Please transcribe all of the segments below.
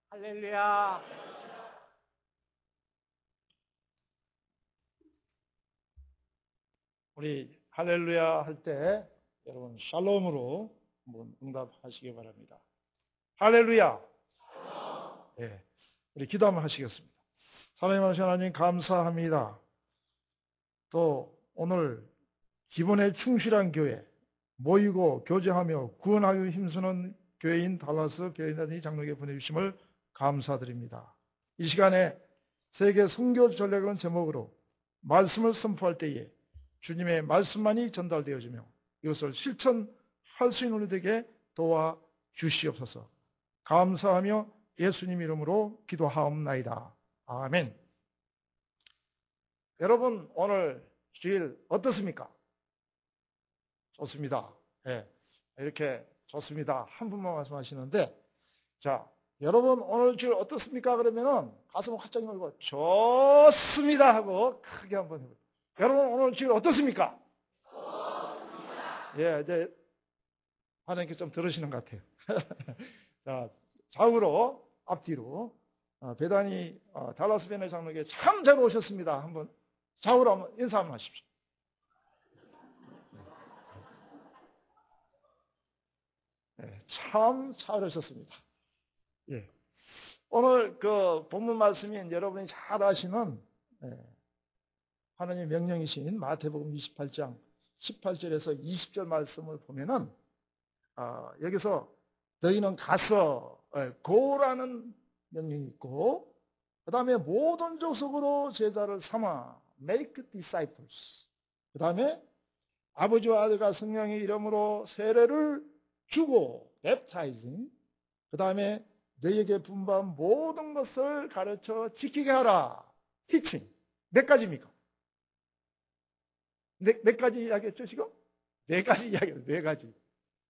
할렐루야. 우리 할렐루야 할 때 여러분 샬롬으로 한번 응답하시기 바랍니다. 할렐루야. 예, 우리 기도 한번 하시겠습니다. 사랑의 하나님 감사합니다. 또 오늘 기본에 충실한 교회 모이고 교제하며 구원하여 힘쓰는 교회인 달라스 교회단위 장로에게 보내주심을 감사드립니다. 이 시간에 세계 선교 전략은 제목으로 말씀을 선포할 때에 주님의 말씀만이 전달되어지며 이것을 실천할 수 있는 우리 되게 도와주시옵소서. 감사하며 예수님 이름으로 기도하옵나이다. 아멘. 여러분 오늘 주일 어떻습니까? 좋습니다. 네, 이렇게 좋습니다. 한 분만 말씀하시는데, 자, 여러분 오늘 주일 어떻습니까? 그러면은 가슴을 활짝 열고 좋습니다 하고 크게 한번 해보세요. 여러분 오늘 주일 어떻습니까? 좋습니다. 예, 이제 하나님께 좀 들으시는 것 같아요. 자, 좌우로 앞뒤로 배단이 달라스 베네 장로에게 참 잘 오셨습니다. 한번 좌우로 한번 인사 한번 하십시오. 네, 참 잘하셨습니다. 예. 오늘 그 본문 말씀인 여러분이 잘 아시는 하나님의 명령이신 마태복음 28장 18절에서 20절 말씀을 보면은 여기서 너희는 가서 고라는 명령이 있고 그 다음에 모든 족속으로 제자를 삼아 make disciples, 그 다음에 아버지와 아들과 성령의 이름으로 세례를 주고 baptizing, 그 다음에 너희에게 분부한 모든 것을 가르쳐 지키게 하라 teaching. 몇 가지입니까? 몇 가지 이야기했죠 지금? 네 가지 이야기했어요. 네 가지.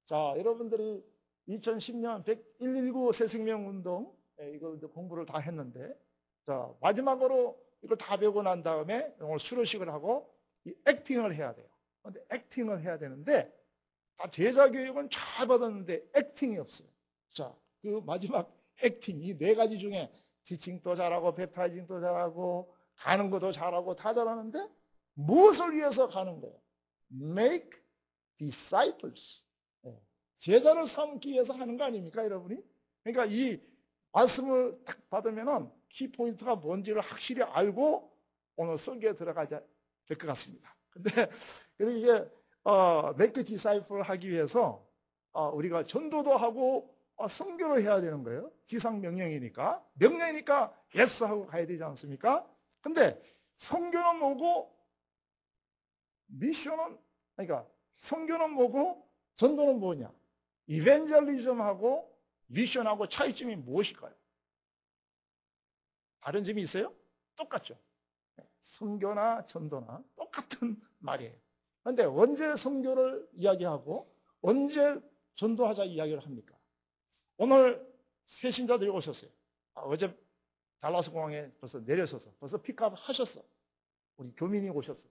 자, 여러분들이 2010년 119 새생명운동 이걸 공부를 다 했는데, 자, 마지막으로 이걸 다 배우고 난 다음에 오늘 수료식을 하고 이 액팅을 해야 돼요. 근데 액팅을 해야 되는데 다 제자 교육은 잘 받았는데 액팅이 없어요. 자, 그 마지막 액팅, 이 네 가지 중에 티칭도 잘하고 베프타이징도 잘하고 가는 것도 잘하고 다 잘하는데 무엇을 위해서 가는 거예요? Make disciples. 제자를 삼기 위해서 하는 거 아닙니까, 여러분이? 그러니까 이 말씀을 딱 받으면은 키포인트가 뭔지를 확실히 알고 오늘 설교에 들어가야 될 것 같습니다. 근데 이게 make disciple 하기 위해서 우리가 전도도 하고 선교를 해야 되는 거예요. 기상 명령이니까. 명령이니까 yes 하고 가야 되지 않습니까? 근데 선교는 뭐고 미션은, 그러니까 선교는 뭐고 전도는 뭐냐? 이벤젤리즘하고 미션하고 차이점이 무엇일까요? 다른 점이 있어요? 똑같죠. 선교나 전도나 똑같은 말이에요. 그런데 언제 선교를 이야기하고 언제 전도하자 이야기를 합니까? 오늘 새 신자들이 오셨어요. 어제 달라스 공항에 벌써 내려서서 벌써 픽업 하셨어. 우리 교민이 오셨어.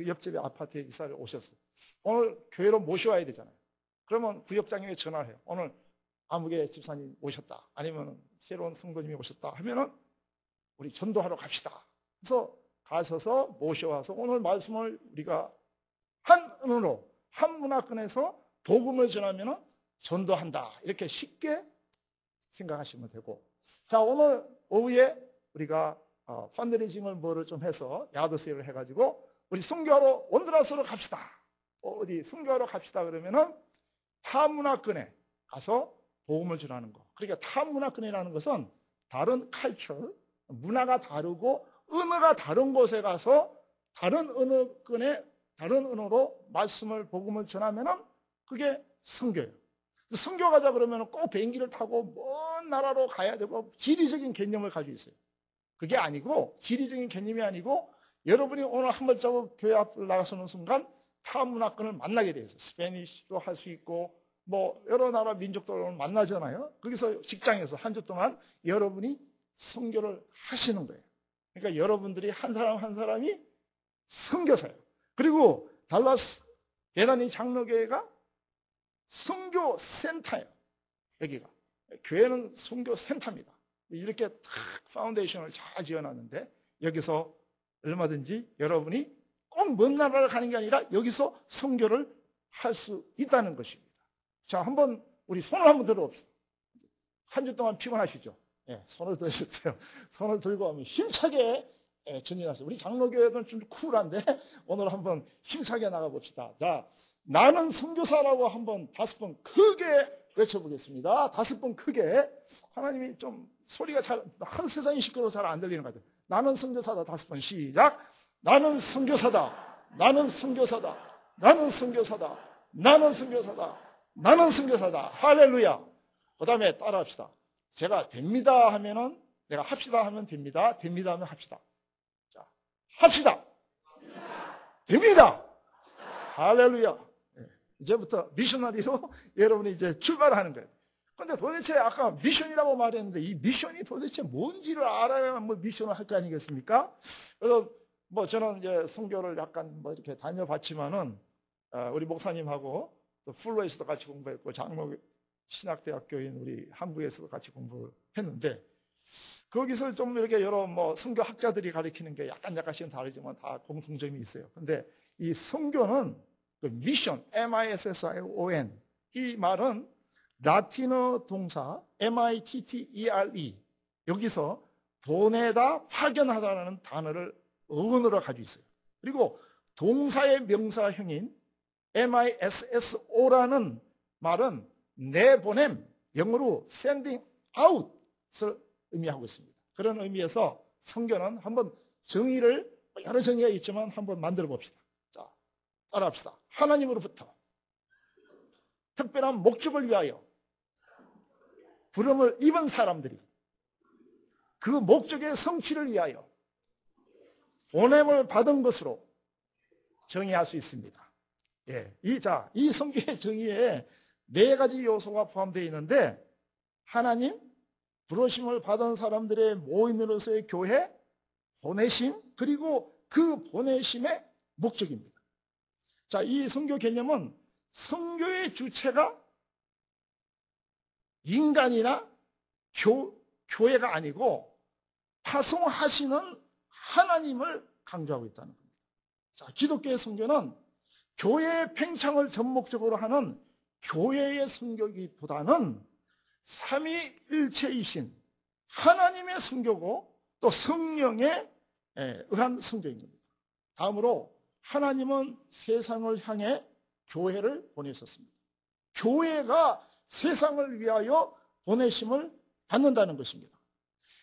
옆집에 아파트에 이사를 오셨어. 오늘 교회로 모셔와야 되잖아요. 그러면 구역장님에 전화를 해요. 오늘 아무개 집사님 오셨다. 아니면 새로운 성도님이 오셨다 하면은 우리 전도하러 갑시다. 그래서 가셔서 모셔와서 오늘 말씀을 우리가 한 은으로 한 문화권에서 복음을 전하면은 전도한다. 이렇게 쉽게 생각하시면 되고. 자, 오늘 오후에 우리가 펀드레이징을 뭐를 좀 해서 야드세일을 해가지고 우리 선교하러 원드라스로 갑시다. 어디 선교하러 갑시다 그러면은 타 문화권에 가서 복음을 전하는 거. 그러니까 타 문화권이라는 것은 다른 컬처, 문화가 다르고 언어가 다른 곳에 가서 다른 언어권에 다른 언어로 말씀을 복음을 전하면은 그게 선교예요. 선교 가자 그러면 꼭 비행기를 타고 먼 나라로 가야 되고 지리적인 개념을 가지고 있어요. 그게 아니고 지리적인 개념이 아니고 여러분이 오늘 한 발자국 교회 앞을 나가서는 순간 타 문화권을 만나게 돼 있어요. 스페니쉬도 할 수 있고 뭐 여러 나라 민족들을 만나잖아요. 거기서 직장에서 한 주 동안 여러분이 선교를 하시는 거예요. 그러니까 여러분들이 한 사람 한 사람이 선교사예요. 그리고 달라스 베나니 장로교회가 선교 센터예요. 여기가 교회는 선교 센터입니다. 이렇게 탁 파운데이션을 잘 지어놨는데 여기서 얼마든지 여러분이 꼭 먼 나라를 가는 게 아니라 여기서 선교를 할 수 있다는 것입니다. 자, 한번 우리 손을 한번 들어봅시다. 한 주 동안 피곤하시죠? 예, 손을 드셨어요. 손을 들고 하면 힘차게 전진하세요. 우리 장로교회는 좀 쿨한데 오늘 한번 힘차게 나가봅시다. 자, 나는 선교사라고 한번 5번 크게 외쳐보겠습니다. 5번 크게. 하나님이 좀 소리가 한 세상이 시끄러워서 잘 안 들리는 것 같아요. 나는 선교사다. 5번 시작. 나는 선교사다. 나는 선교사다. 나는 선교사다. 나는 선교사다. 나는 선교사다. 할렐루야. 그 다음에 따라합시다. 제가 됩니다 하면은 내가 합시다 하면 됩니다. 됩니다 하면 합시다. 자, 합시다. 됩니다. 할렐루야. 이제부터 미셔너리로 여러분이 이제 출발하는 거예요. 그런데 도대체 아까 미션이라고 말했는데 이 미션이 도대체 뭔지를 알아야 뭐 미션을 할 거 아니겠습니까? 그래서 뭐 저는 이제 선교를 약간 뭐 이렇게 다녀봤지만은 우리 목사님하고 또 플로에서도 같이 공부했고 장로 신학대학교인 우리 한국에서도 같이 공부했는데 거기서 좀 이렇게 여러 뭐 선교 학자들이 가르치는 게 약간씩은 다르지만 다 공통점이 있어요. 근데 이 선교는 그 미션, M-I-S-S-I-O-N 이 말은 라틴어 동사 M-I-T-T-E-R-E 여기서 보내다, 파견하다라는 단어를 어원으로 가지고 있어요. 그리고 동사의 명사형인 M-I-S-S-O라는 말은 내보냄, 영어로 sending out을 의미하고 있습니다. 그런 의미에서 선교는 한번 정의를 여러 정의가 있지만 한번 만들어 봅시다. 자, 따라합시다. 하나님으로부터 특별한 목적을 위하여 부름을 입은 사람들이 그 목적의 성취를 위하여 보냄을 받은 것으로 정의할 수 있습니다. 예, 이 선교의 정의에 4가지 요소가 포함되어 있는데 하나님, 부르심을 받은 사람들의 모임으로서의 교회, 보내심, 그리고 그 보내심의 목적입니다. 자, 이 선교 개념은 선교의 주체가 인간이나 교회가 아니고 파송하시는 하나님을 강조하고 있다는 겁니다. 자, 기독교의 선교는 교회의 팽창을 전목적으로 하는 교회의 선교기보다는 삼위일체이신 하나님의 선교고 또 성령에 의한 선교인 겁니다. 다음으로 하나님은 세상을 향해 교회를 보내셨습니다. 교회가 세상을 위하여 보내심을 받는다는 것입니다.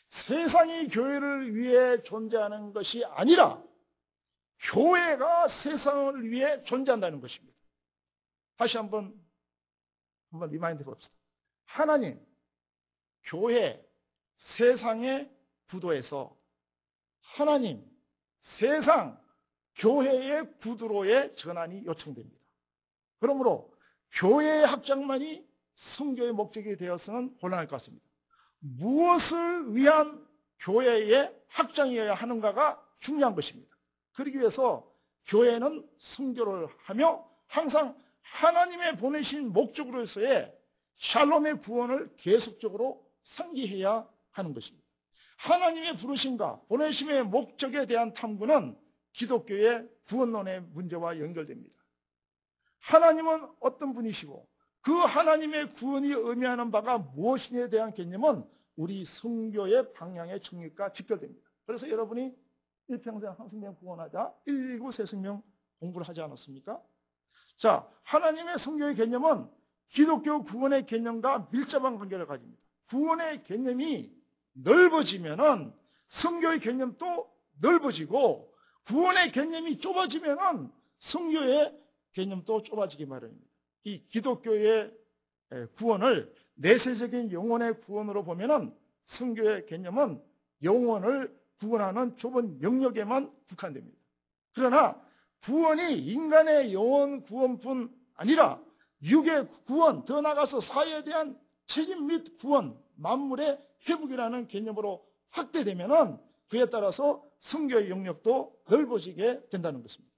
세상이 교회를 위해 존재하는 것이 아니라 교회가 세상을 위해 존재한다는 것입니다. 다시 한번 리마인드 해봅시다. 하나님, 교회, 세상의 구도에서 하나님, 세상, 교회의 구도로의 전환이 요청됩니다. 그러므로 교회의 확장만이 선교의 목적이 되어서는 곤란할 것 같습니다. 무엇을 위한 교회의 확장이어야 하는가가 중요한 것입니다. 그러기 위해서 교회는 선교를 하며 항상 하나님의 보내신 목적으로서의 샬롬의 구원을 계속적으로 상기해야 하는 것입니다. 하나님의 부르심과 보내심의 목적에 대한 탐구는 기독교의 구원론의 문제와 연결됩니다. 하나님은 어떤 분이시고 그 하나님의 구원이 의미하는 바가 무엇이냐에 대한 개념은 우리 선교의 방향의 정립과 직결됩니다. 그래서 여러분이 일평생 한 생명 구원하자 119 새 생명 공부를 하지 않았습니까? 자, 하나님의 선교의 개념은 기독교 구원의 개념과 밀접한 관계를 가집니다. 구원의 개념이 넓어지면은 선교의 개념도 넓어지고 구원의 개념이 좁아지면은 선교의 개념도 좁아지기 마련입니다. 이 기독교의 구원을 내세적인 영혼의 구원으로 보면은 선교의 개념은 영혼을 구원하는 좁은 영역에만 국한됩니다. 그러나 구원이 인간의 영혼 구원뿐 아니라 육의 구원, 더 나아가서 사회에 대한 책임 및 구원, 만물의 회복이라는 개념으로 확대되면은 그에 따라서 선교의 영역도 넓어지게 된다는 것입니다.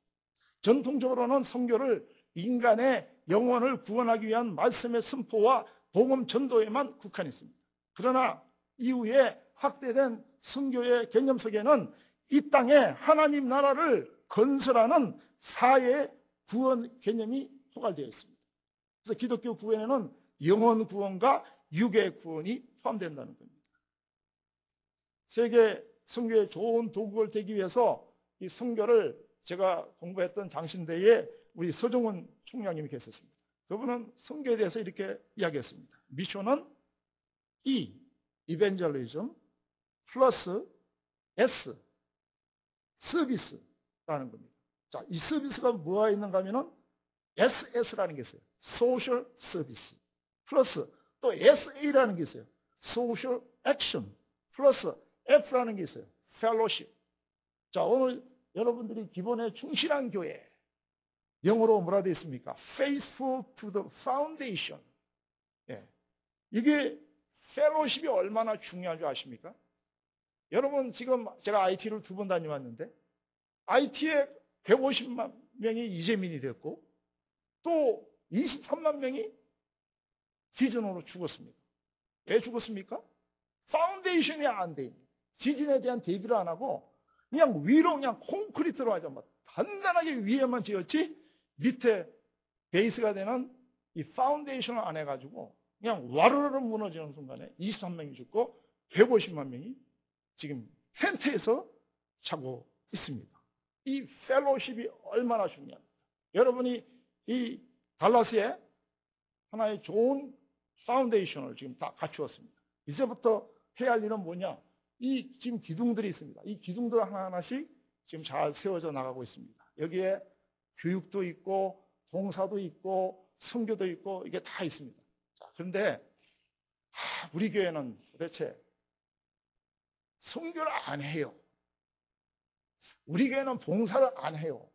전통적으로는 선교를 인간의 영혼을 구원하기 위한 말씀의 선포와 복음 전도에만 국한했습니다. 그러나 이후에 확대된 선교의 개념 속에는 이 땅에 하나님 나라를 건설하는 사회 구원 개념이 포괄되어 있습니다. 그래서 기독교 구원에는 영혼 구원과 육의 구원이 포함된다는 겁니다. 세계 선교에 좋은 도구가 되기 위해서 이 선교를 제가 공부했던 장신대에 우리 서정훈 총장님이 계셨습니다. 그분은 선교에 대해서 이렇게 이야기했습니다. 미션은 이벤젤리즘 플러스 S, 서비스라는 겁니다. 자, 이 서비스가 뭐가 있는가 하면은 SS라는 게 있어요. 소셜 서비스. 플러스 또 SA라는 게 있어요. 소셜 액션. 플러스 F라는 게 있어요. 펠로십. 자, 오늘 여러분들이 기본에 충실한 교회. 영어로 뭐라 되어 있습니까? Faithful to the foundation. 예. 이게 펠로십이 얼마나 중요한 줄 아십니까? 여러분 지금 제가 IT를 2번 다녀왔는데 IT에 150만 명이 이재민이 됐고 또 23만 명이 지진으로 죽었습니다. 왜 죽었습니까? 파운데이션이 안 돼 있는. 지진에 대한 대비를 안 하고 그냥 위로 그냥 콘크리트로 하자. 단단하게 위에만 지었지 밑에 베이스가 되는 이 파운데이션을 안 해가지고 그냥 와르르 무너지는 순간에 23명이 죽고 150만 명이 지금 텐트에서 자고 있습니다. 이 펠로십이 얼마나 중요합니까? 여러분이 이 달라스에 하나의 좋은 파운데이션을 지금 다 갖추었습니다. 이제부터 해야 할 일은 뭐냐? 이 지금 기둥들이 있습니다. 이 기둥들 하나하나씩 지금 잘 세워져 나가고 있습니다. 여기에 교육도 있고 봉사도 있고 선교도 있고 이게 다 있습니다. 자, 그런데 우리 교회는 도대체 선교를 안 해요. 우리 교회는 봉사를 안 해요.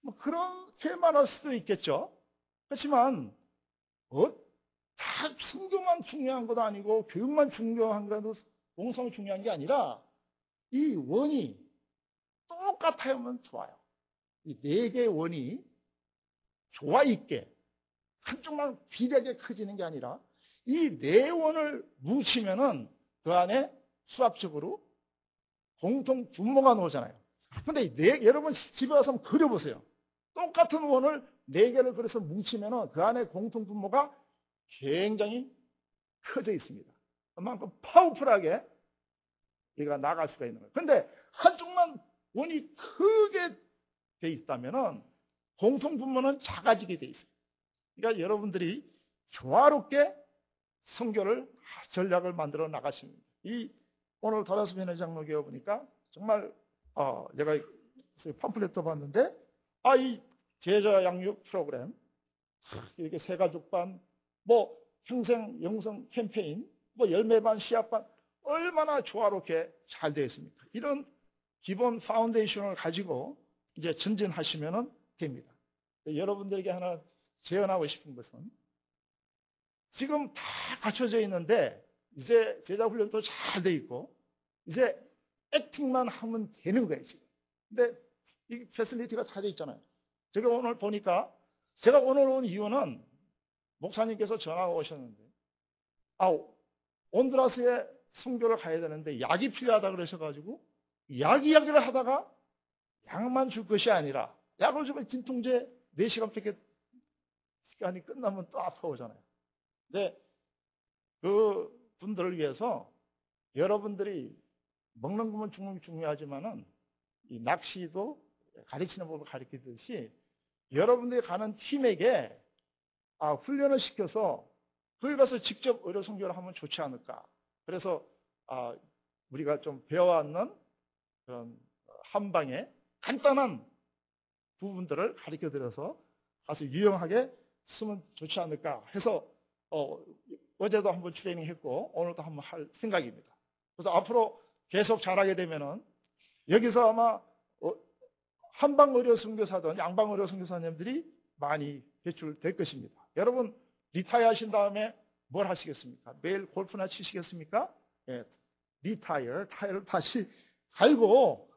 뭐 그렇게 말할 수도 있겠죠. 그렇지만 다 선교만 중요한 것도 아니고 교육만 중요한 것도 봉사만 중요한 게 아니라 이 원이 똑같아야만 좋아요. 이 4개의 원이 조화 있게 한쪽만 비대하게 커지는 게 아니라 이 4원을 뭉치면은 그 안에 수합적으로 공통 분모가 나오잖아요. 근데 여러분 집에 와서 한번 그려보세요. 똑같은 원을 4개를 그려서 뭉치면은 그 안에 공통 분모가 굉장히 커져 있습니다. 그만큼 파워풀하게 얘가 나갈 수가 있는 거예요. 그런데 한쪽만 원이 크게 돼 있다면은 공통 분모는 작아지게 돼 있어요. 그러니까 여러분들이 조화롭게 선교를 전략을 만들어 나가십니다. 이 오늘 달라스 베네 장로교회 보니까 정말 제가 팜플렛도 봤는데 이 제자 양육 프로그램 이렇게 새가족반 뭐 평생 영성 캠페인 뭐 열매반 시합반 얼마나 조화롭게 잘 되어 있습니까? 이런 기본 파운데이션을 가지고 이제 전진하시면 됩니다. 여러분들에게 하나 제안하고 싶은 것은 지금 다 갖춰져 있는데 이제 제자 훈련도 잘 돼 있고 이제 액팅만 하면 되는 거예요 지금. 근데 이 패슬리티가 다 돼 있잖아요. 제가 오늘 보니까 제가 오늘 온 이유는 목사님께서 전화가 오셨는데 온두라스에 선교를 가야 되는데 약이 필요하다 그러셔가지고 약 이야기를 하다가 약만 줄 것이 아니라 약을 주면 진통제 4시간밖에 시간이 끝나면 또 아파오잖아요. 근데 그 분들을 위해서 여러분들이 먹는 것만 중요하지만은 이 낚시도 가르치는 법을 가르치듯이 여러분들이 가는 팀에게 훈련을 시켜서 거기 가서 직접 의료 선교를 하면 좋지 않을까. 그래서 우리가 좀 배워왔는 그런 한방에 간단한 부분들을 가르쳐 드려서 가서 유용하게 쓰면 좋지 않을까 해서 어제도 한번 트레이닝 했고 오늘도 한번 할 생각입니다. 그래서 앞으로 계속 잘하게 되면은 여기서 아마 한방 의료 선교사든 양방 의료 선교사님들이 많이 배출될 것입니다. 여러분 리타이어 하신 다음에 뭘 하시겠습니까? 매일 골프나 치시겠습니까? 예, 타이어를 다시 갈고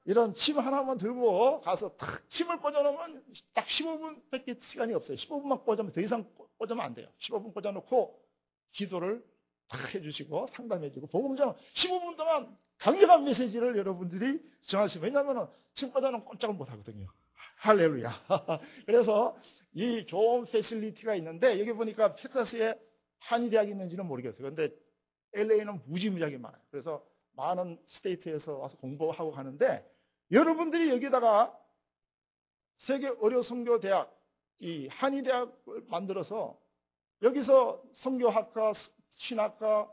이런 침 하나만 들고 가서 탁 침을 꽂아놓으면 딱 15분밖에 시간이 없어요. 15분만 꽂으면 더 이상 꽂으면 안 돼요. 15분 꽂아놓고 기도를 탁 해주시고 상담해주고 복음전 15분 동안 강력한 메시지를 여러분들이 전하시면, 왜냐하면 지금 꽂아놓으면 꼼짝을 못하거든요. 할렐루야. 그래서 이 좋은 패실리티가 있는데, 여기 보니까 텍사스에 한의대학이 있는지는 모르겠어요. 그런데 LA는 무지무지하게 많아요. 그래서 많은 스테이트에서 와서 공부하고 가는데, 여러분들이 여기다가 세계 의료 선교 대학, 이 한의대학을 만들어서 여기서 선교학과, 신학과,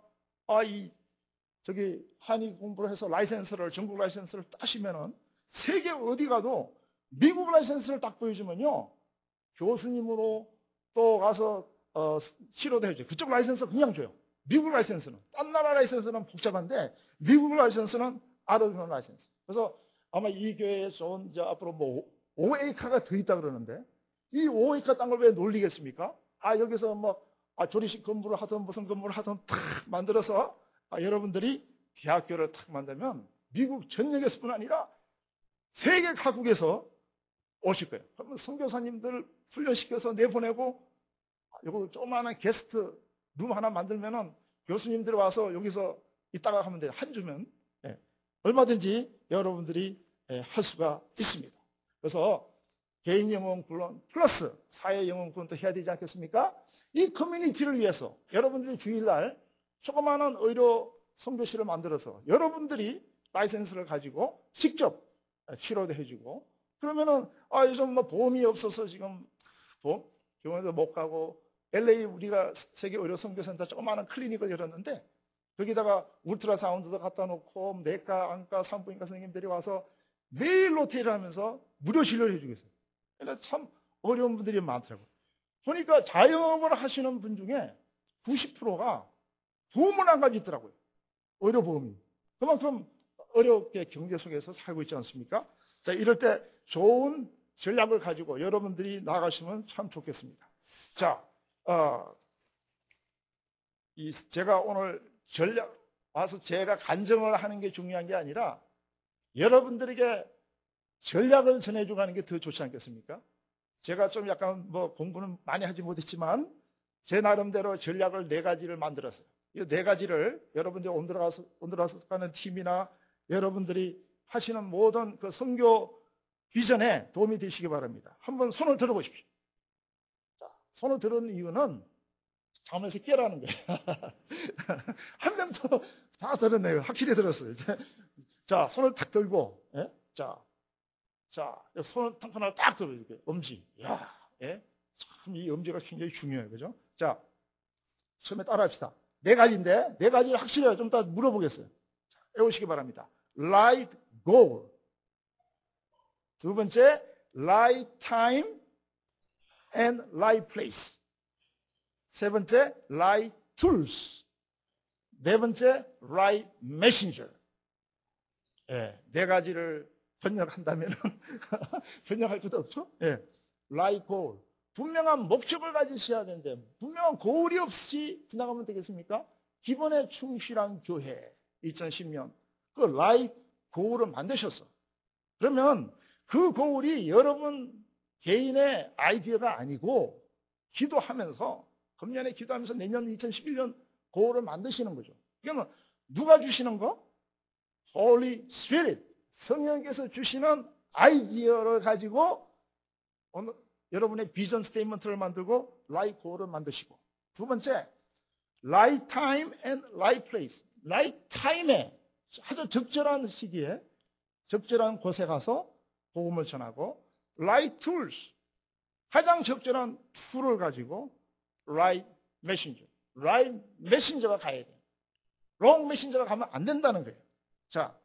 한의 공부를 해서 라이센스를, 전국 라이센스를 따시면은 세계 어디 가도 미국 라이센스를 딱 보여주면요, 교수님으로 또 가서 치료도 해줘요. 그쪽 라이센스 그냥 줘요. 미국 라이센스는. 딴 나라 라이센스는 복잡한데 미국 라이센스는 알아주는 라이센스. 그래서 아마 이 교회에 좋은, 이제 앞으로 뭐 5에이카가 더 있다 그러는데, 이 5에이카 땅을 왜 놀리겠습니까? 여기서 뭐 조리식 건물을 하든 무슨 건물을 하든 탁 만들어서 여러분들이 대학교를 탁 만들면 미국 전역에서뿐 아니라 세계 각국에서 오실 거예요. 그러면 선교사님들 훈련시켜서 내보내고, 요거 조그마한 게스트 룸 하나 만들면은 교수님들이 와서 여기서 있다가 하면 돼요. 한 주면. 얼마든지 여러분들이 할 수가 있습니다. 그래서 개인 영혼군 플러스 사회 영혼군도 해야 되지 않겠습니까? 이 커뮤니티를 위해서 여러분들이 주일날 조그마한 의료 선교실을 만들어서 여러분들이 라이센스를 가지고 직접 치료도 해주고, 그러면은 요즘 뭐 보험이 없어서 지금 병원에도 못 가고, LA 우리가 세계 의료 선교센터 조그마한 클리닉을 열었는데 거기다가 울트라사운드도 갖다 놓고 내과, 안과, 산부인과 선생님들이 와서 매일 로테이를 하면서 무료 진료를 해주고 있어요. 그러니까 참 어려운 분들이 많더라고요. 보니까 자영업을 하시는 분 중에 90%가 보험을 안 가지고 있더라고요. 의료보험이. 그만큼 어렵게 경제 속에서 살고 있지 않습니까? 자, 이럴 때 좋은 전략을 가지고 여러분들이 나가시면 참 좋겠습니다. 자, 제가 오늘 전략 와서 제가 간증을 하는 게 중요한 게 아니라 여러분들에게 전략을 전해주고 가는 게 더 좋지 않겠습니까? 제가 좀 약간 뭐 공부는 많이 하지 못했지만 제 나름대로 전략을 4가지를 만들었어요. 이 4가지를 여러분들이 온들어가서 가는 팀이나 여러분들이 하시는 모든 그 선교 비전에 도움이 되시기 바랍니다. 한번 손을 들어보십시오. 자, 손을 들은 이유는 잠에서 깨라는 거예요. 한 명도 다 들었네요. 확실히 들었어요. 자, 손을 탁 들고, 예? 자, 손을 하나 딱 들어요. 이렇게 엄지. 야, 예? 참 이 엄지가 굉장히 중요해요. 그죠? 자, 처음에 따라합시다. 4가지인데, 4가지를 확실해요. 좀 이따 물어보겠어요. 자, 외우시기 바랍니다. Right goal. 두 번째, right time and right place. 세 번째, right tools. 4번째, right messenger. 예, 4가지를 번역한다면 번역할 것도 없죠? 예, right goal. 분명한 목적을 가지셔야 되는데 분명한 고울이 없이 지나가면 되겠습니까? 기본에 충실한 교회 2010년 그 right 고울을 만드셨어. 그러면 그 고울이 여러분 개인의 아이디어가 아니고 기도하면서, 금년에 기도하면서 내년 2011년 고울을 만드시는 거죠. 그러면 누가 주시는 거? Holy Spirit, 성령께서 주시는 아이디어를 가지고 오늘 여러분의 비전 스테이트먼트를 만들고 라이트 고울을 만드시고, 두 번째, right time and right place. right time에 아주 적절한 시기에 적절한 곳에 가서 복음을 전하고, right tools, 가장 적절한 툴을 가지고 right messenger, right messenger가 가야 돼요. wrong messenger가 가면 안 된다는 거예요. 자,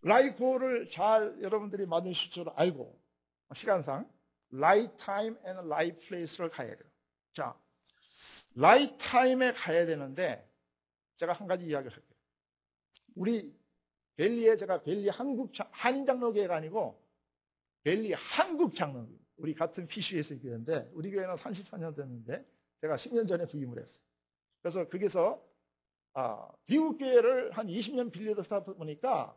right goal을 잘 여러분들이 만드실 줄 알고 시간상 right time and right place를 가야 돼요. 자, right time에 가야 되는데 제가 한 가지 이야기를 할게요. 우리 벨리에, 제가 벨리 한인장로교회가 아니고 벨리 한국장로교회, 우리 같은 PC에서 교회인데 우리 교회는 34년 됐는데 제가 10년 전에 부임을 했어요. 그래서 거기서 미국 교회를 한 20년 빌려서 보니까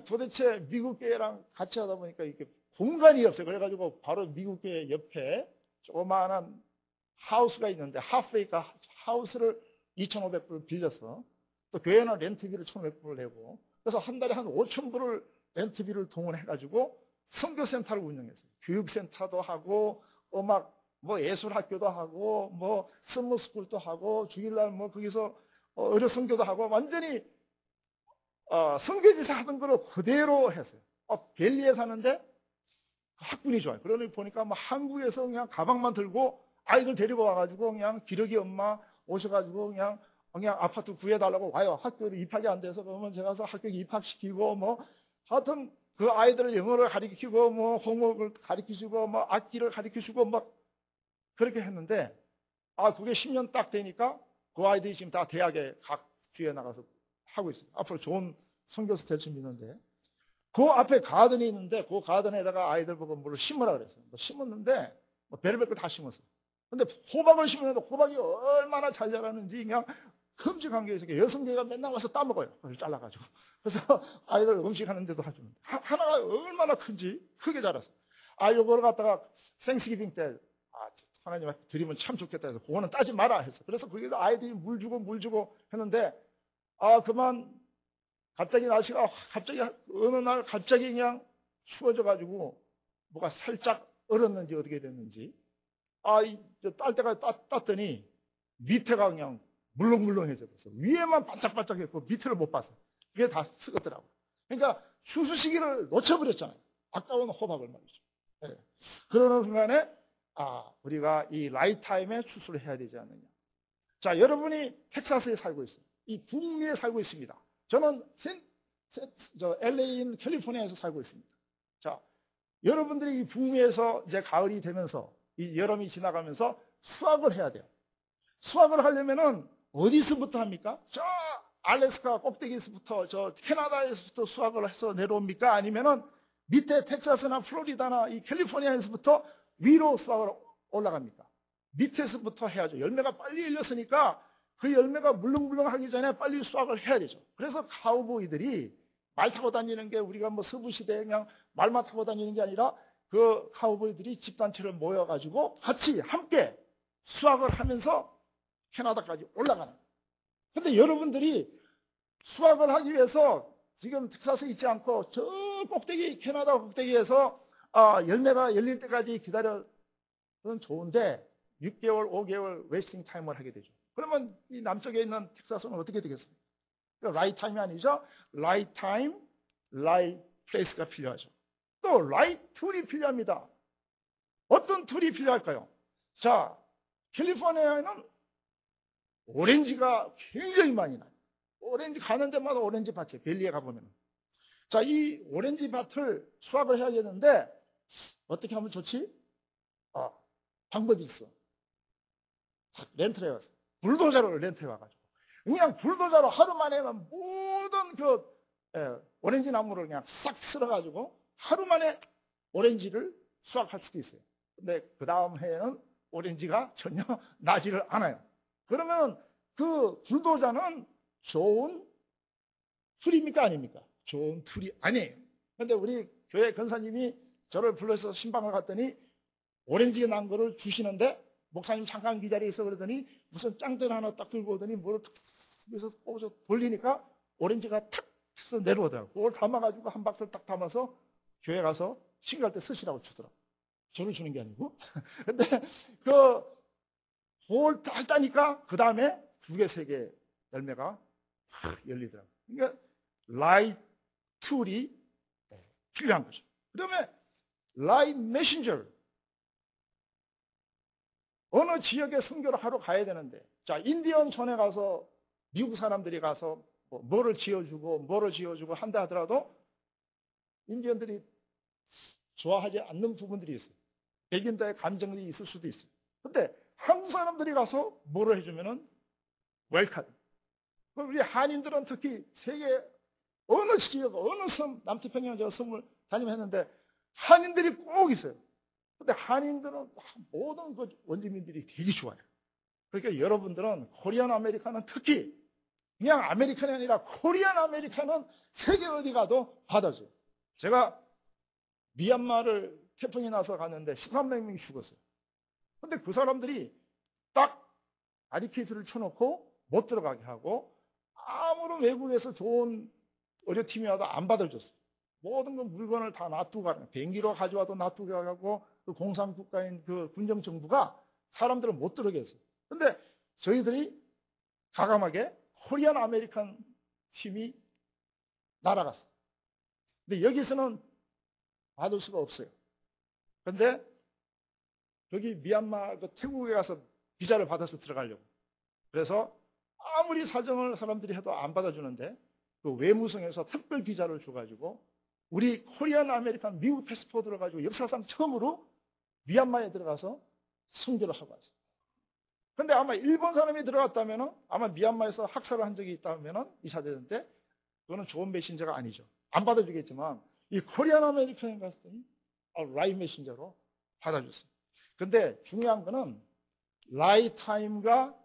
도대체 미국 교회랑 같이 하다 보니까 이렇게 공간이 없어요. 그래가지고 바로 미국 교회 옆에 조그마한 하우스가 있는데 하프웨이가 하우스를 2,500불 빌렸어. 또 교회는 렌트비를 1,500불을 내고 그래서 한 달에 한 5,000불을 렌트비를 동원해가지고 선교센터를 운영했어요. 교육센터도 하고 음악 뭐 예술학교도 하고 뭐 스무스쿨도 하고 주일날 뭐 거기서 의료 선교도 하고 완전히 선교지사 하던 거를 그대로 했어요. 벨리에 사는데 학군이 좋아요. 그러니 보니까 뭐 한국에서 그냥 가방만 들고 아이들 데리고 와가지고 그냥 기러기 엄마 오셔가지고 그냥 아파트 구해달라고 와요. 학교를 입학이 안 돼서 그러면 제가 가서 학교에 입학시키고 뭐 하여튼 그 아이들을 영어를 가르치고 뭐 홍역을 가르치시고 뭐 악기를 가르치시고 막 그렇게 했는데 그게 10년 딱 되니까 그 아이들이 지금 다 대학에 각 주에 나가서 하고 있어요. 앞으로 좋은 선교사 될 줄 믿는데 그 앞에 가든이 있는데 그 가든에다가 아이들 보고 뭘 심으라 그랬어요. 뭐 심었는데 뭐 별의별 거 다 심었어요. 근데 호박을 심었는데 호박이 얼마나 잘 자라는지 그냥 큼직한 게 있어요. 6개가 맨날 와서 따먹어요. 그걸 잘라가지고. 그래서 아이들 음식하는 데도 해주는데 하나가 얼마나 큰지 크게 자랐어요. 요거를 갖다가 생스기빙 때 하나님 앞에 드리면 참 좋겠다 해서 그거는 따지 마라 했어. 그래서 거기다 아이들이 물 주고 했는데 그만 갑자기 날씨가 어느 날 갑자기 그냥 추워져가지고 뭐가 살짝 얼었는지 어떻게 됐는지 딸 때가 땄더니 밑에가 그냥 물렁물렁해져 버렸어. 위에만 반짝반짝했고 밑에를 못 봤어. 그게 다 썩었더라고. 그러니까 추수 시기를 놓쳐버렸잖아요. 아까운 호박을 말이죠. 네. 그러는 순간에 우리가 이 라이트타임에 추수를 해야 되지 않느냐. 자, 여러분이 텍사스에 살고 있어요. 이 북미에 살고 있습니다. 저는 LA인 캘리포니아에서 살고 있습니다. 자, 여러분들이 이 북미에서 이제 가을이 되면서 이 여름이 지나가면서 수확을 해야 돼요. 수확을 하려면은 어디서부터 합니까? 저 알래스카 꼭대기에서부터 저 캐나다에서부터 수확을 해서 내려옵니까? 아니면은 밑에 텍사스나 플로리다나 이 캘리포니아에서부터 위로 수확을 올라갑니까? 밑에서부터 해야죠. 열매가 빨리 열렸으니까 그 열매가 물렁물렁하기 전에 빨리 수확을 해야 되죠. 그래서 카우보이들이 말 타고 다니는 게 우리가 뭐 서부시대에 그냥 말만 타고 다니는 게 아니라 그 카우보이들이 집단체를 모여가지고 같이 함께 수확을 하면서 캐나다까지 올라가는. 근데 여러분들이 수확을 하기 위해서 지금 텍사스에 있지 않고 저 꼭대기 캐나다 꼭대기에서 열매가 열릴 때까지 기다려는 좋은데 6개월, 5개월 웨스팅 타임을 하게 되죠. 그러면 이 남쪽에 있는 텍사스는 어떻게 되겠습니까? 라이트 타임이 아니죠. 라이트 타임, 라이트 플레이스가 필요하죠. 또 라이트 툴이 필요합니다. 어떤 툴이 필요할까요? 자, 캘리포니아에는 오렌지가 굉장히 많이 나요. 오렌지 가는 데마다 오렌지 밭이에요. 벨리에 가보면. 자, 이 오렌지 밭을 수확을 해야겠는데 어떻게 하면 좋지? 방법이 있어. 렌트를 해왔어. 불도저를 렌트해 와가지고 그냥 불도저로 하루 만에 모든 오렌지 나무를 그냥 싹 쓸어가지고 하루 만에 오렌지를 수확할 수도 있어요. 근데 그 다음 해에는 오렌지가 전혀 나지를 않아요. 그러면 그 불도저는 좋은 툴입니까 아닙니까? 좋은 툴이 아니에요. 근데 우리 교회 권사님이 저를 불러서 신방을 갔더니 오렌지 난 거를 주시는데 목사님 잠깐 기다려 있어 그러더니 무슨 짱들 하나 딱 들고 오더니 뭐를 툭 해서 꽂아서 돌리니까 오렌지가 탁 해서 내려오더라고요. 그걸 담아가지고 한 박스를 딱 담아서 교회 가서 신갈 때 쓰시라고 주더라고요. 저를 주는 게 아니고. 근데 그걸 딱 따니까 그 다음에 2개, 3개 열매가 열리더라고요. 그러니까 라이트 툴이 필요한 거죠. 그러면 라이트 메신저 어느 지역에 선교를 하러 가야 되는데 자 인디언촌에 가서 미국 사람들이 가서 뭐를 지어주고 한다 하더라도 인디언들이 좋아하지 않는 부분들이 있어요. 백인들의 감정이 있을 수도 있어요. 근데 한국 사람들이 가서 뭐를 해주면은 웰컴. 우리 한인들은 특히 세계 어느 지역, 어느 섬, 남태평양 저 섬을 다니면서 한인들이 꼭 있어요. 근데 한인들은 모든 그 원주민들이 되게 좋아요. 그러니까 여러분들은 코리안 아메리카는 특히 그냥 아메리칸이 아니라 코리안 아메리카는 세계 어디 가도 받아줘요. 제가 미얀마를 태풍이 나서 갔는데 13명이 죽었어요. 근데 그 사람들이 딱 바리케이트를 쳐놓고 못 들어가게 하고 아무런 외국에서 좋은 의료팀이 와도 안 받아줬어요. 모든 그 물건을 다 놔두고 가는 거예요. 비행기로 가져와도 놔두고 가고 그 공산국가인 그 군정정부가 사람들을 못 들어게 했어요. 근데 저희들이 가감하게 코리안 아메리칸 팀이 날아갔어요. 근데 여기서는 받을 수가 없어요. 근데 여기 미얀마 그 태국에 가서 비자를 받아서 들어가려고. 그래서 아무리 사정을 사람들이 해도 안 받아주는데 그 외무성에서 특별 비자를 줘가지고 우리 코리안 아메리칸 미국 패스포드를 가지고 역사상 처음으로 미얀마에 들어가서 선교를 하고 왔어요. 근데 아마 일본 사람이 들어갔다면 아마 미얀마에서 학살을 한 적이 있다면 2차 대전 때 그거는 좋은 메신저가 아니죠. 안 받아주겠지만 이 코리안 아메리칸에 갔더니 라이 메신저로 받아줬어요. 근데 중요한 거는 라이 타임과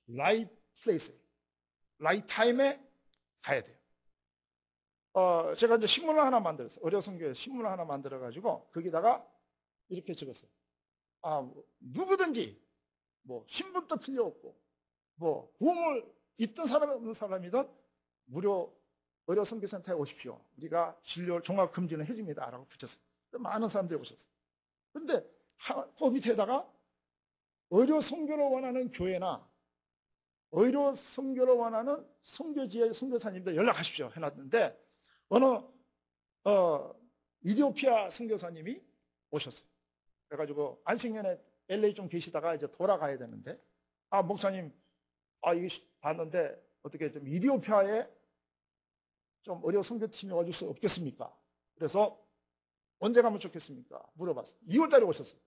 라이 플레이스예요. 라이 타임에 가야 돼요. 제가 이제 신문을 하나 만들었어요. 의료선교에 신문을 하나 만들어가지고 거기다가 이렇게 적었어요. 누구든지 뭐 신분도 필요 없고 뭐 부모를 있던 사람 없는 사람이든 무료 의료선교센터에 오십시오. 우리가 진료 종합금지는 해줍니다. 라고 붙였어요. 많은 사람들이 오셨어요. 근데 그 밑에다가 의료선교를 원하는 교회나 의료선교를 원하는 선교지의 선교사님들 연락하십시오 해놨는데 어느 이디오피아 선교사님이 오셨어요. 그래가지고 안식년에 LA 좀 계시다가 이제 돌아가야 되는데 목사님 이거 봤는데 어떻게 좀 이디오피아에 좀 의료 선교팀이 와줄 수 없겠습니까? 그래서 언제 가면 좋겠습니까? 물어봤어요. 2월 달에 오셨어요.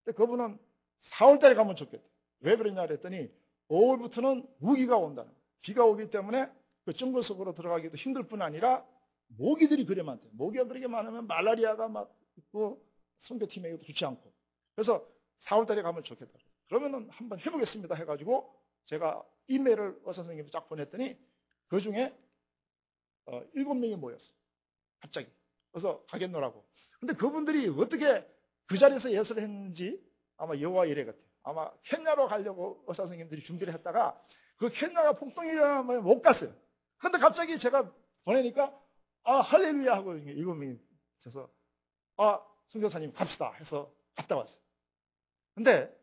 근데 그분은 4월 달에 가면 좋겠다. 왜 그러냐 그랬더니 5월부터는 우기가 온다는 거예요. 비가 오기 때문에 그 정글 속으로 들어가기도 힘들 뿐 아니라 모기들이 그래 많대요. 모기가 그렇게 많으면 말라리아가 막 있고 선교팀에도 좋지 않고. 그래서 4월 달에 가면 좋겠다. 그러면은 한번 해보겠습니다 해가지고 제가 이메일을 의사 선생님께 쫙 보냈더니 그 중에 7명이 모였어요. 갑자기. 그래서 가겠노라고. 근데 그분들이 어떻게 그 자리에서 예술을 했는지 아마 여호와 이래 같아요. 아마 케냐로 가려고 의사 선생님들이 준비를 했다가 그 케냐가 폭동이 일어나면 못 갔어요. 근데 갑자기 제가 보내니까 할렐루야 하고 7명이 있어서 선교사님 갑시다 해서 갔다 왔어요. 근데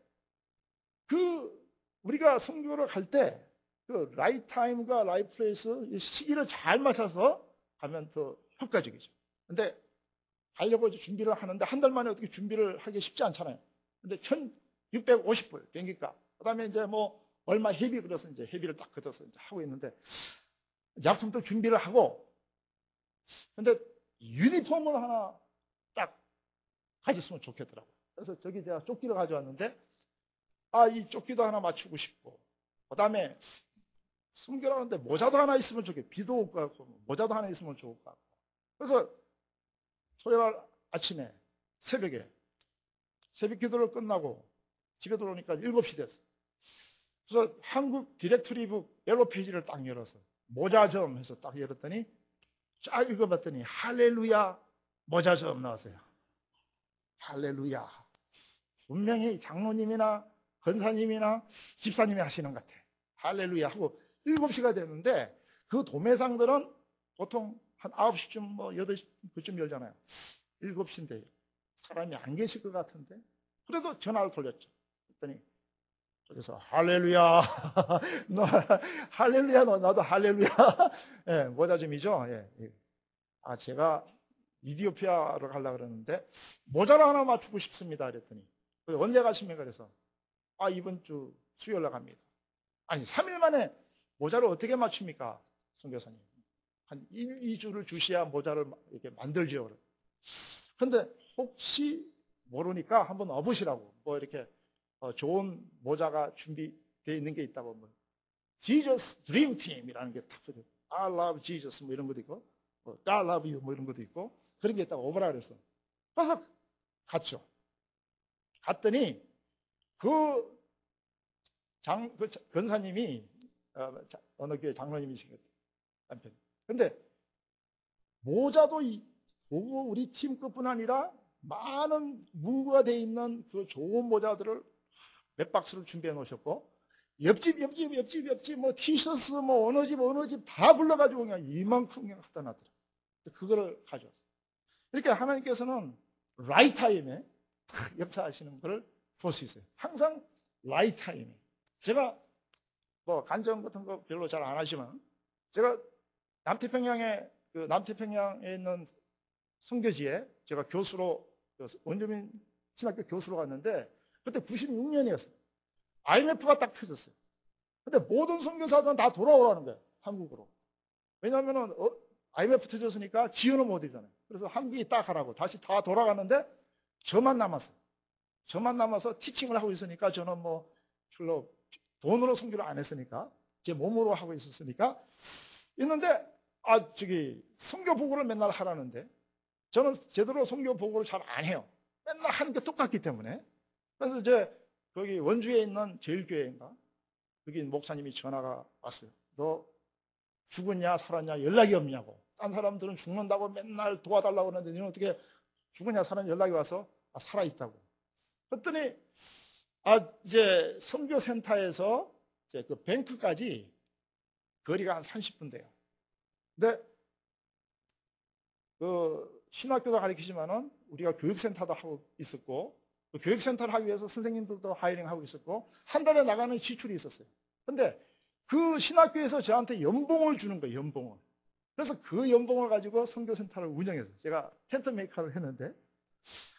우리가 선교를 갈 때 그 라이 타임과 라이 플레이스 시기를 잘 맞춰서 가면 더 효과적이죠. 근데 가려고 준비를 하는데 한 달 만에 어떻게 준비를 하기 쉽지 않잖아요. 근데 1,650불 비행기값. 그다음에 이제 뭐 얼마 회비 그래서 이제 회비를 딱 걷어서 이제 하고 있는데 약품도 준비를 하고 근데 유니폼을 하나 딱 가졌으면 좋겠더라고요. 그래서 저기 제가 조끼를 가져왔는데 이 조끼도 하나 맞추고 싶고 그다음에 순교하는데 모자도 하나 있으면 좋겠고 비도 올 것 같고 모자도 하나 있으면 좋을 것 같고 그래서 토요일 아침에 새벽에 새벽 기도를 끝나고 집에 들어오니까 7시 됐어요. 그래서 한국 디렉토리북 옐로 페이지를 딱 열어서 모자점 해서 딱 열었더니 쫙 읽어봤더니 할렐루야 모자점 나왔어요. 할렐루야. 분명히 장로님이나 권사님이나 집사님이 하시는 것 같아. 할렐루야 하고 7시가 됐는데 그 도매상들은 보통 한 9시쯤 뭐 8시 그쯤 열잖아요. 7시인데 사람이 안 계실 것 같은데 그래도 전화를 돌렸죠. 그랬더니 그래서 할렐루야 너 할렐루야 나도 할렐루야 예, 모자점이죠. 예. 제가 이디오피아로 가려고 그러는데 모자를 하나 맞추고 싶습니다. 그랬더니 언제 가십니까? 그래서 이번 주 수요일 나갑니다. 아니 3일 만에 모자를 어떻게 맞춥니까? 선교사님. 한 1, 2주를 주셔야 모자를 이렇게 만들죠. 그런데 혹시 모르니까 한번 와보시라고 뭐 이렇게 좋은 모자가 준비되어 있는 게 있다고 뭐 Jesus Dream Team이라는 게 딱 그래요. I love Jesus 뭐 이런 것도 있고 God love you 뭐 이런 것도 있고 그런 게 있다고 오버라 그래서 그래서 갔죠. 갔더니 그 권사님이 어느 교회 장로님이시거든요. 남편. 근데 모자도 보고 우리 팀 것뿐 아니라 많은 문구가 되어 있는 그 좋은 모자들을 몇 박스를 준비해 놓으셨고, 옆집, 뭐 티셔츠, 뭐 어느 집 다 불러가지고 그냥 이만큼 그냥 갖다 놨더라. 그거를 가져왔어요. 이렇게 하나님께서는 라이트 타임에 탁 역사하시는 것을 볼 수 있어요. 항상 라이트 타임에. 제가 뭐 간증 같은 거 별로 잘 안 하지만, 제가 남태평양에 있는 선교지에 제가 교수로, 원주민 신학교 교수로 갔는데, 그때 96년이었어요. IMF가 딱 터졌어요. 근데 모든 선교사들은 다 돌아오라는 거예요, 한국으로. 왜냐하면 IMF 터졌으니까 지원을 못 해잖아요. 그래서 한국이 딱 하라고 다시 다 돌아갔는데 저만 남았어요. 저만 남아서 티칭을 하고 있으니까, 저는 뭐 별로 돈으로 선교를 안 했으니까, 제 몸으로 하고 있었으니까 있는데, 선교 보고를 맨날 하라는데, 저는 제대로 선교 보고를 잘 안 해요. 맨날 하는 게 똑같기 때문에. 그래서 거기 원주에 있는 제일교회인가, 거기 목사님이 전화가 왔어요. 너 죽었냐 살았냐 연락이 없냐고. 딴 사람들은 죽는다고 맨날 도와달라고 하는데 너는 어떻게 죽었냐 살았냐 연락이 와서 살아있다고. 그랬더니 이제 선교센터에서 이제 그 뱅크까지 거리가 한 30분 돼요. 근데 그 신학교도 가르치지만은 우리가 교육센터도 하고 있었고, 그 교육센터를 하기 위해서 선생님들도 하이링하고 있었고, 한 달에 나가는 지출이 있었어요. 근데 그 신학교에서 저한테 연봉을 주는 거예요, 연봉을. 그래서 그 연봉을 가지고 선교센터를 운영했어요. 제가 텐트 메이커를 했는데,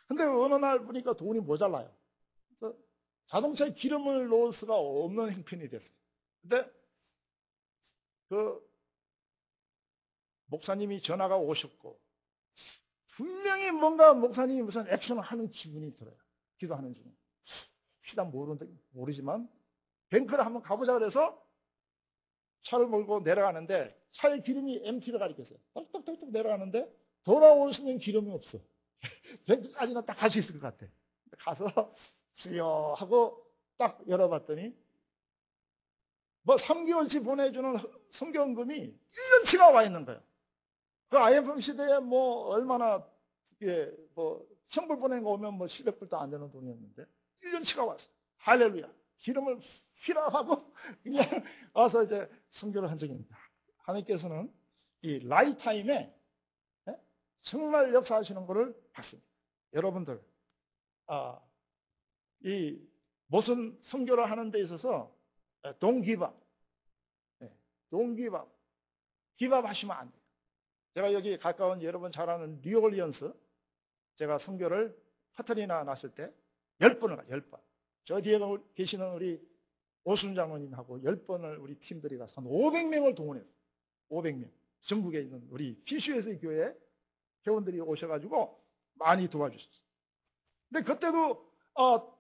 근데 어느 날 보니까 돈이 모자라요. 그래서 자동차에 기름을 넣을 수가 없는 형편이 됐어요. 근데 그 목사님이 전화가 오셨고, 분명히 뭔가 목사님이 무슨 액션을 하는 기분이 들어요. 기도하는 중에. 혹시 난 모르지만 뱅크를 한번 가보자 그래서 차를 몰고 내려가는데, 차에 기름이 MT를 가리켰어요. 똑똑똑똑 내려가는데 돌아올 수 있는 기름이 없어. 뱅크까지는 딱 갈 수 있을 것 같아. 가서 주여 하고 딱 열어봤더니, 뭐 3개월치 보내주는 선교원금이 1년치가 와 있는 거예요. 그 IMF 시대에 뭐 얼마나 뭐 청불 보낸 거 오면 뭐 700불도 안 되는 돈이었는데 1년치가 왔어요. 할렐루야. 기름을 휘라하고 그냥 와서 이제 선교를 한 적입니다. 하나님께서는 이 라이타임에 정말 역사하시는 것을 봤습니다. 여러분들, 이 무슨 선교를 하는 데 있어서 don't give up. don't give up. give up 하시면 안 돼요. 제가 여기 가까운 여러분 잘 아는 뉴올리언스, 제가 선교를 카트리나 났을 때 10번을 가요, 10번. 저 뒤에 계시는 우리 오순 장로님하고 10번을 우리 팀들이 가서 한 500명을 동원했어요. 500명. 전국에 있는 우리 PCUS의 교회 회원들이 오셔가지고 많이 도와주셨어요. 근데 그때도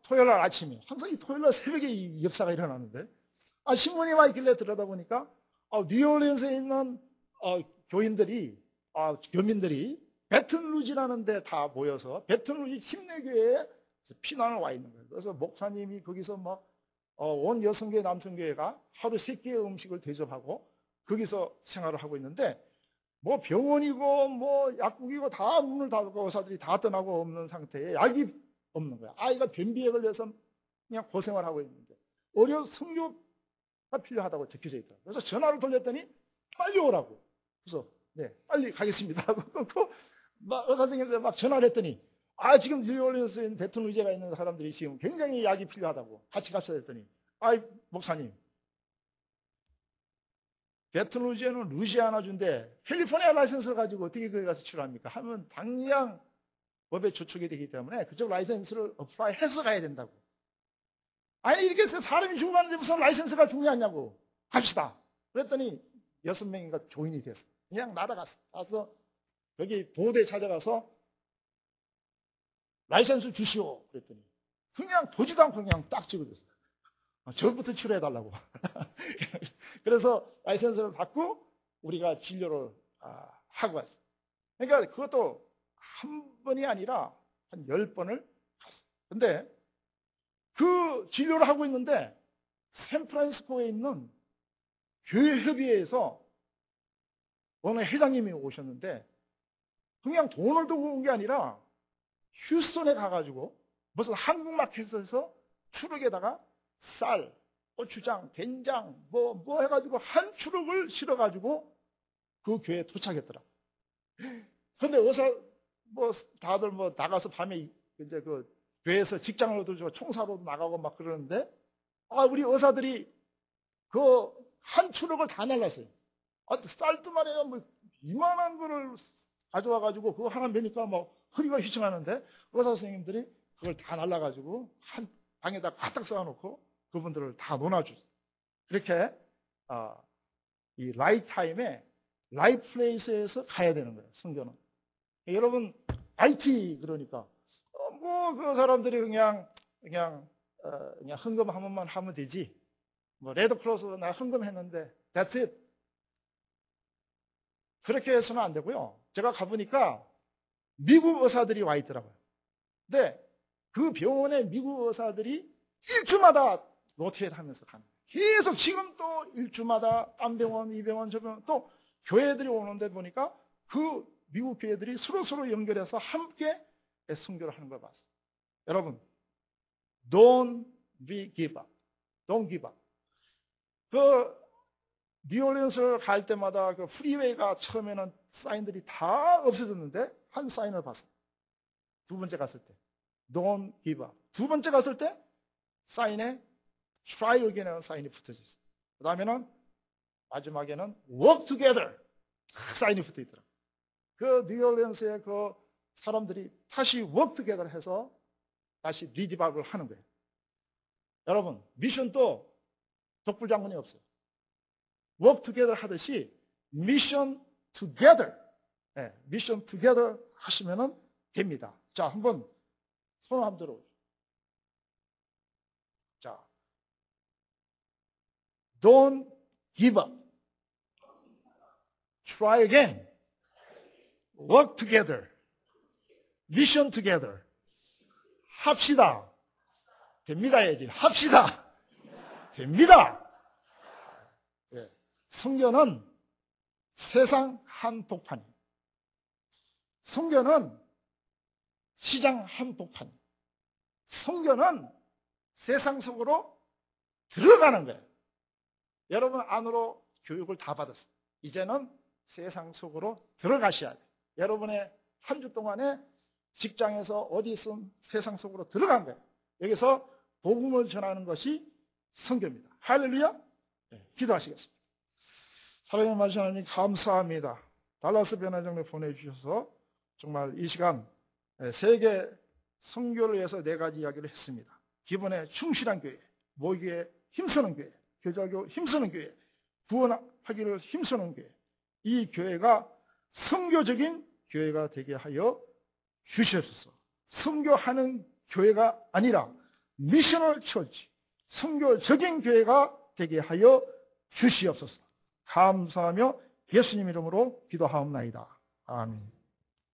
토요일 날 아침에, 항상 이 토요일 날 새벽에 이 역사가 일어나는데, 신문이 와 있길래 들여다보니까 뉴올리언스에 있는 교인들이, 교민들이 베튼루지라는 데 다 모여서 베튼루지 침례교회에 피난을 와 있는 거예요. 그래서 목사님이 거기서 막 온 여성교회 남성교회가 하루 3끼의 음식을 대접하고 거기서 생활을 하고 있는데, 뭐 병원이고 뭐 약국이고 다 문을 닫고 의사들이 다 떠나고 없는 상태에 약이 없는 거야. 아이가 변비에 걸려서 그냥 고생을 하고 있는데 선교가 필요하다고 적혀져 있더라고요. 그래서 전화를 돌렸더니 빨리 오라고. 그래서 네, 빨리 가겠습니다 하고 의사 선생님들 막 전화를 했더니, 지금 뉴올리언스에 있는 베튼루지가 있는 사람들이 지금 굉장히 약이 필요하다고 같이 갑시다 했더니, 목사님, 베튼루지에는 루이지아나주인데 캘리포니아 라이센스를 가지고 어떻게 거기 가서 치료합니까? 하면 당장 법에 저촉이 되기 때문에 그쪽 라이센스를 어플라이 해서 가야 된다고. 이렇게 해서 사람이 죽어가는데 무슨 라이센스가 중요하냐고. 갑시다. 그랬더니 6명인가 조인이 됐어. 그냥 날아갔어. 가서 거기 보호대 찾아가서 라이센스 주시오. 그랬더니 그냥 보지도 않고 그냥 딱 찍어줬어. 저부터 치료해달라고. 그래서 라이센스를 받고 우리가 진료를 하고 왔어요. 그러니까 그것도 한 번이 아니라 한 10번을 갔어요. 근데 그 진료를 하고 있는데 샌프란시스코에 있는 교회협의회에서 어느 회장님이 오셨는데, 그냥 돈을 두고 온 게 아니라 휴스턴에 가가지고 무슨 한국마켓에서 트럭에다가 쌀, 고추장, 된장, 뭐 해가지고 한 추럭을 실어가지고 그 교회에 도착했더라. 근데 다들 나가서 밤에 이제 그 교회에서 직장으로도 총사로도 나가고 막 그러는데, 우리 의사들이 그 한 추럭을 다 날랐어요. 쌀도 말이에요. 이만한 거를 가져와가지고 그거 하나 매니까 허리가 휘청하는데, 의사 선생님들이 그걸 다 날라가지고 한 방에다 가득 쌓아놓고 그분들을 다 논아주죠. 이렇게 이 라이타임에 라이플레이스에서 가야 되는 거예요. 선교는. 여러분 IT 그러니까 그 사람들이 그냥 헌금 한 번만 하면 되지. 레드크로스 나 헌금했는데 that's it. 그렇게 해서는 안 되고요. 제가 가보니까 미국 의사들이 와 있더라고요. 근데 그 병원에 미국 의사들이 일주마다 로테이트 하면서 가는 거예요. 계속 지금 또 일주마다 딴 병원, 이 병원, 저 병원, 또 교회들이 오는데 보니까 그 미국 교회들이 서로 연결해서 함께 선교를 하는 걸 봤어요. 여러분, don't be give up. Don't give up. 뉴올리언스 갈 때마다 그 프리웨이가 처음에는 사인들이 다 없어졌는데 한 사인을 봤어요. 두 번째 갔을 때 Don't give up. 두 번째 갔을 때 사인에 Try again이라는 사인이 붙어져 있어요. 그 다음에는 마지막에는 Work together 사인이 붙어 있더라고요. 그 뉴올리언스의 그 사람들이 다시 Work together 해서 다시 리디바이벌을 하는 거예요. 여러분, 미션도 덕불장군이 없어요. Work together 하듯이 mission together, mission together 하시면 됩니다. 자, 한번 손을 한번 들어보죠. 자, don't give up. Try again. Work together. Mission together. 합시다. 됩니다, 해야지. 합시다. 됩니다. 선교는 세상 한복판이에요. 선교는 시장 한복판이에요. 선교는 세상 속으로 들어가는 거예요. 여러분 안으로 교육을 다 받았어요. 이제는 세상 속으로 들어가셔야 돼요. 여러분의 한 주 동안에 직장에서 어디 있으면 세상 속으로 들어간 거예요. 여기서 복음을 전하는 것이 선교입니다. 할렐루야. 기도하시겠습니다. 사랑의 말씀 하나님 감사합니다. 달라스 변화장로 보내주셔서 정말 이 시간 세계 선교를 위해서 4가지 이야기를 했습니다. 기본에 충실한 교회, 모기에 힘쓰는 교회, 교자교 힘쓰는 교회, 구원하기를 힘쓰는 교회. 이 교회가 선교적인 교회가 되게 하여 주시옵소서. 선교하는 교회가 아니라 미셔널 처치, 선교적인 교회가 되게 하여 주시옵소서. 감사하며 예수님 이름으로 기도하옵나이다. 아멘.